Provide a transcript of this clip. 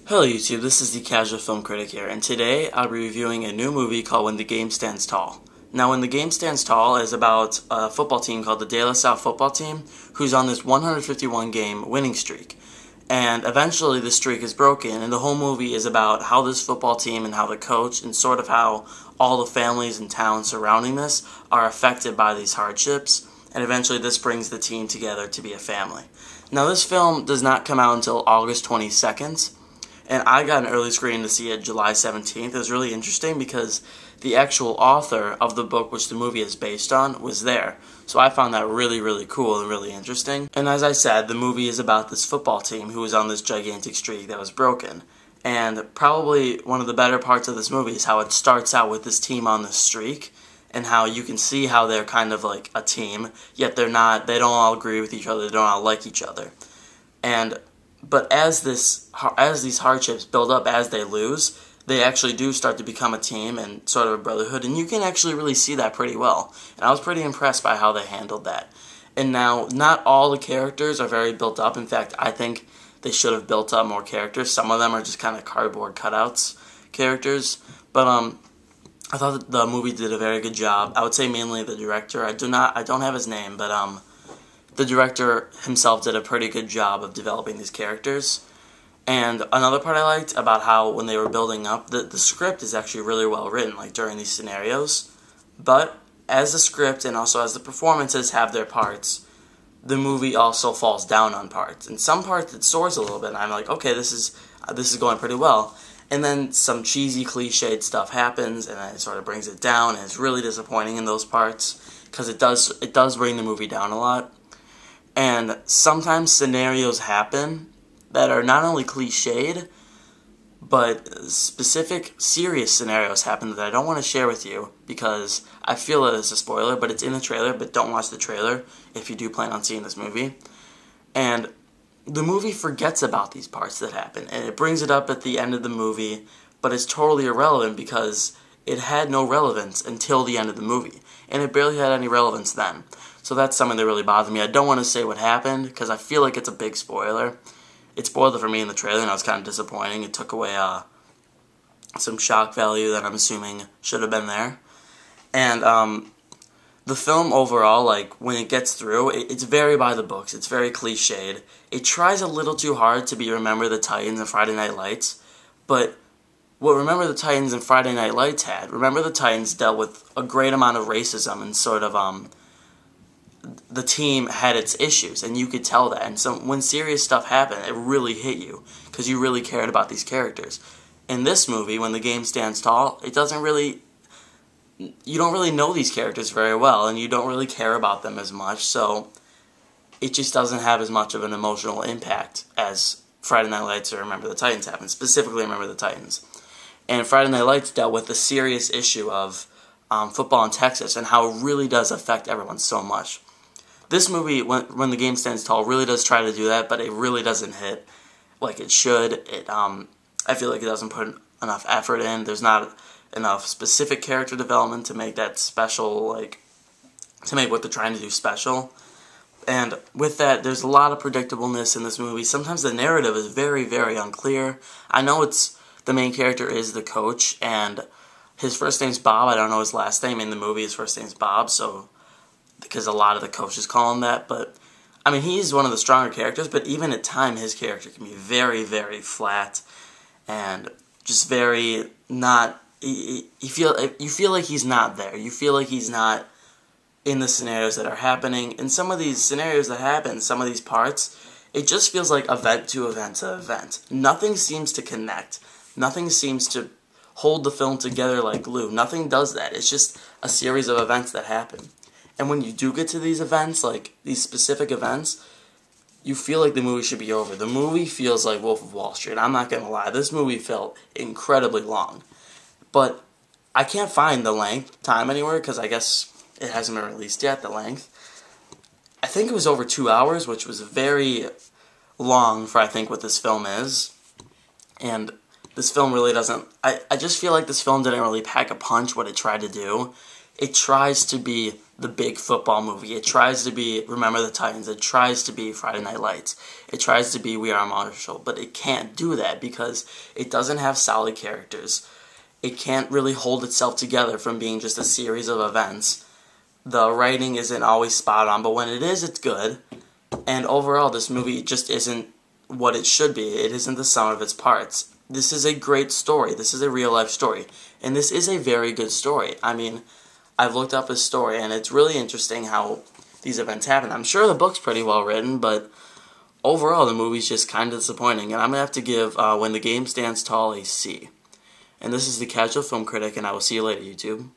Hello YouTube, this is the Casual Film Critic here, and today I'll be reviewing a new movie called When the Game Stands Tall. Now, When the Game Stands Tall is about a football team called the De La Salle football team, who's on this 151 game winning streak. And eventually the streak is broken, and the whole movie is about how this football team and how the coach and sort of how all the families and towns surrounding this are affected by these hardships, and eventually this brings the team together to be a family. Now, this film does not come out until August 22nd, and I got an early screening to see it July 17th. It was really interesting because the actual author of the book which the movie is based on was there. So I found that really, really cool and really interesting. And as I said, the movie is about this football team who was on this gigantic streak that was broken. And probably one of the better parts of this movie is how it starts out with this team on this streak, and how you can see how they're kind of like a team, yet they don't all agree with each other, they don't all like each other. But as these hardships build up, as they lose, they actually do start to become a team and sort of a brotherhood, and you can actually really see that pretty well. And I was pretty impressed by how they handled that. And now, not all the characters are very built up. In fact, I think they should have built up more characters. Some of them are just kind of cardboard cutouts characters. But I thought that the movie did a very good job. I would say mainly the director. I don't have his name, but the director himself did a pretty good job of developing these characters. And another part I liked about how when they were building up, the script is actually really well written, like during these scenarios. But as the script and also as the performances have their parts, the movie also falls down on parts. In some parts it soars a little bit, and I'm like, okay, this is going pretty well. And then some cheesy, cliched stuff happens, and then it sort of brings it down, and it's really disappointing in those parts because it does bring the movie down a lot. And sometimes scenarios happen that are not only cliched, but specific, serious scenarios happen that I don't want to share with you because I feel that it's a spoiler, but it's in the trailer, but don't watch the trailer if you do plan on seeing this movie. And the movie forgets about these parts that happen, and it brings it up at the end of the movie, but it's totally irrelevant because it had no relevance until the end of the movie, and it barely had any relevance then. So that's something that really bothered me. I don't want to say what happened because I feel like it's a big spoiler. It spoiled it for me in the trailer, and I was kind of disappointing. It took away some shock value that I'm assuming should have been there. And the film overall, like when it gets through, it's very by the books. It's very cliched. It tries a little too hard to be Remember the Titans and Friday Night Lights, but what Remember the Titans and Friday Night Lights had, Remember the Titans dealt with a great amount of racism and sort of the team had its issues, and you could tell that. And so when serious stuff happened, it really hit you because you really cared about these characters. In this movie, When the Game Stands Tall, you don't really know these characters very well, and you don't really care about them as much, so it just doesn't have as much of an emotional impact as Friday Night Lights or Remember the Titans happened, specifically Remember the Titans. And Friday Night Lights dealt with the serious issue of football in Texas and how it really does affect everyone so much. This movie, when the Game Stands Tall, really does try to do that, but it really doesn't hit like it should. I feel like it doesn't put enough effort in. There's not enough specific character development to make that special, like, to make what they're trying to do special. And with that, there's a lot of predictableness in this movie. Sometimes the narrative is very, very unclear. I know the main character is the coach, and his first name's Bob. I don't know his last name. In the movie, his first name's Bob, so because a lot of the coaches call him that, but I mean, he's one of the stronger characters, but even at time, his character can be very, very flat, and just very not, you feel like he's not there, you feel like he's not in the scenarios that are happening. In some of these scenarios that happen, some of these parts, it just feels like event to event to event. Nothing seems to connect, nothing seems to hold the film together like glue, nothing does that, it's just a series of events that happen. And when you do get to these events, like these specific events, you feel like the movie should be over. The movie feels like Wolf of Wall Street. I'm not going to lie. This movie felt incredibly long. But I can't find the time anywhere because I guess it hasn't been released yet, the length. I think it was over 2 hours, which was very long for I think what this film is. And this film really doesn't, I just feel like this film didn't really pack a punch what it tried to do. It tries to be the big football movie. It tries to be Remember the Titans. It tries to be Friday Night Lights. It tries to be We Are Marshall. But it can't do that because it doesn't have solid characters. It can't really hold itself together from being just a series of events. The writing isn't always spot on, but when it is, it's good. And overall, this movie just isn't what it should be. It isn't the sum of its parts. This is a great story. This is a real-life story. And this is a very good story. I mean, I've looked up his story, and it's really interesting how these events happen. I'm sure the book's pretty well written, but overall, the movie's just kind of disappointing. And I'm going to have to give When the Game Stands Tall a C. And this is the Casual Film Critic, and I will see you later, YouTube.